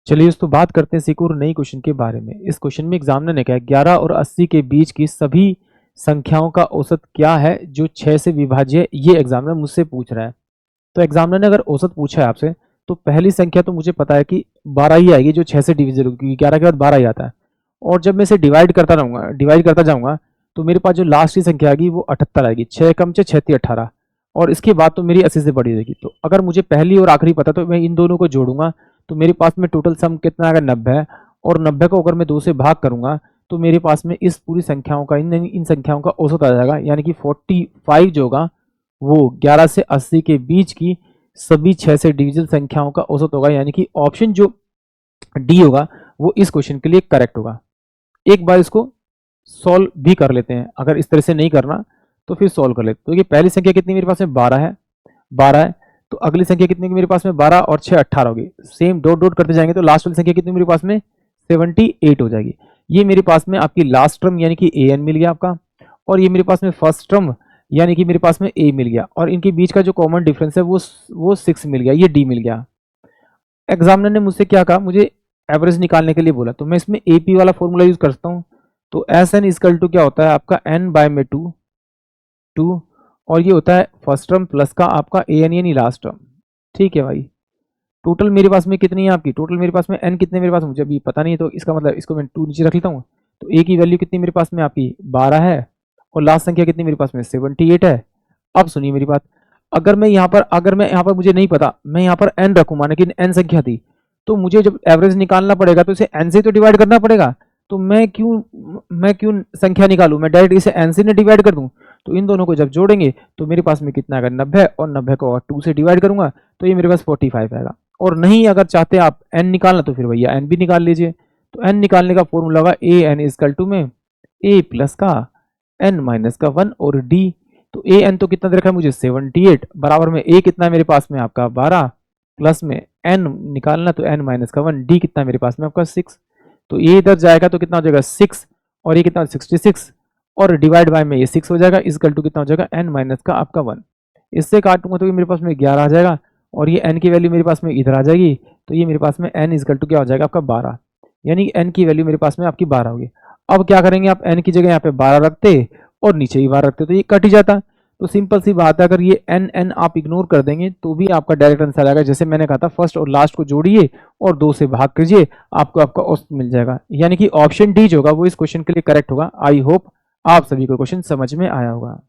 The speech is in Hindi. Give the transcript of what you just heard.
चलिए दोस्तों बात करते हैं एक और नई क्वेश्चन के बारे में। इस क्वेश्चन में एग्जामिनर ने कहा 11 और 80 के बीच की सभी संख्याओं का औसत क्या है जो 6 से विभाज्य है, ये एग्जामिनर मुझसे पूछ रहा है। तो एग्जामिनर ने अगर औसत पूछा है आपसे तो पहली संख्या तो मुझे पता है कि 12 ही आएगी जो 6 से डिविजिबल होगी, क्योंकि 11 के बाद 12 ही आता है। और जब मैं इसे डिवाइड करता जाऊंगा तो मेरे पास जो लास्ट की संख्या आएगी वो 78 आएगी। 6 कम 6 6 18, और इसके बाद तो मेरी 80 से बड़ी रहेगी। तो अगर मुझे पहली और आखिरी पता तो मैं इन दोनों को जोड़ूंगा तो मेरे पास में टोटल सम कितना आएगा 90 है। और 90 को अगर मैं 2 से भाग करूंगा तो मेरे पास में इस पूरी संख्याओं का इन संख्याओं का औसत आ जाएगा, यानी कि 45 जो होगा वो 11 से 80 के बीच की सभी 6 से डिविजिबल संख्याओं का औसत होगा, यानी कि ऑप्शन जो डी होगा वो इस क्वेश्चन के लिए करेक्ट होगा। एक बार इसको सॉल्व भी कर लेते हैं, अगर इस तरह से नहीं करना तो फिर सॉल्व कर लेते हैं। तो ये पहली संख्या कितनी मेरे पास में 12 है, 12 है। तो अगली संख्या कितनी मेरे पास में 12 और 6 18 होगी। सेम डॉट डॉट करते जाएंगे तो लास्ट वाली संख्या कितनी मेरे पास में 78 हो जाएगी। ये मेरे पास में आपकी लास्ट टर्म यानी कि an मिल गया आपका, और ये मेरे पास में फर्स्ट टर्म यानी कि मेरे पास में a मिल गया, और इनके बीच का जो कॉमन डिफरेंस है वो 6 मिल गया, ये d मिल गया। एग्जामिनर ने मुझसे क्या कहा, मुझे एवरेज निकालने के लिए बोला, तो मैं इसमें AP वाला फॉर्मूला यूज करता हूँ। तो SN इक्वल टू क्या होता है आपका n बाय में 2, और ये होता है फर्स्ट टर्म प्लस का आपका an यानी लास्ट टर्म। ठीक है भाई, टोटल मेरे पास में कितनी है आपकी, टोटल मेरे पास में n कितने मेरे पास मुझे अभी पता नहीं है, तो इसका मतलब इसको मैं 2 नीचे रख लेता हूँ। तो a की वैल्यू कितनी मेरे पास में आपकी 12 है, और लास्ट संख्या कितनी मेरे पास में 78 है। अब सुनिए मेरी बात, अगर मैं यहाँ पर मुझे नहीं पता, मैं यहाँ पर n रखूँ, माने कि n संख्या थी, तो मुझे जब एवरेज निकालना पड़ेगा तो इसे n से तो डिवाइड करना पड़ेगा। तो मैं क्यों संख्या निकालूं, मैं डायरेक्ट इसे n से न डिवाइड कर दूं। तो इन दोनों को जब जोड़ेंगे तो मेरे पास में कितना आएगा 90, और 90 को 2 से डिवाइड करूंगा तो ये मेरे पास 45 आएगा। और नहीं अगर चाहते आप n निकालना तो फिर भैया n भी निकाल लीजिए। तो n निकालने का फॉर्मूला होगा an इक्वल टू में a प्लस का n माइनस का 1 और d। तो an तो कितना दे रखा है मुझे 78, बराबर में a कितना है मेरे पास में आपका 12, प्लस में n निकालना तो n माइनस का 1, d कितना है मेरे पास में आपका 6। तो ये इधर जाएगा तो कितना हो जाएगा 6, और ये कितना 66, और डिवाइड बाय में ये 6 हो जाएगा, इक्वल टू कितना हो जाएगा n माइनस का आपका 1। इससे काटूंगा तो ये मेरे पास में 11 आ जाएगा, और ये n की वैल्यू मेरे पास में इधर आ जाएगी। तो ये मेरे पास में n इक्वल टू क्या हो जाएगा आपका 12, यानी n की वैल्यू मेरे पास में आपकी 12 होगी। अब क्या करेंगे, आप n की जगह यहाँ पे 12 रखते और नीचे ही 12 रखते तो ये कट ही जाता। तो सिंपल सी बात है, अगर ये n आप इग्नोर कर देंगे तो भी आपका डायरेक्ट आंसर आएगा। जैसे मैंने कहा था, फर्स्ट और लास्ट को जोड़िए और 2 से भाग कीजिए, आपको आपका औसत मिल जाएगा। यानी कि ऑप्शन डी जो होगा वो इस क्वेश्चन के लिए करेक्ट होगा। आई होप आप सभी को क्वेश्चन समझ में आया होगा।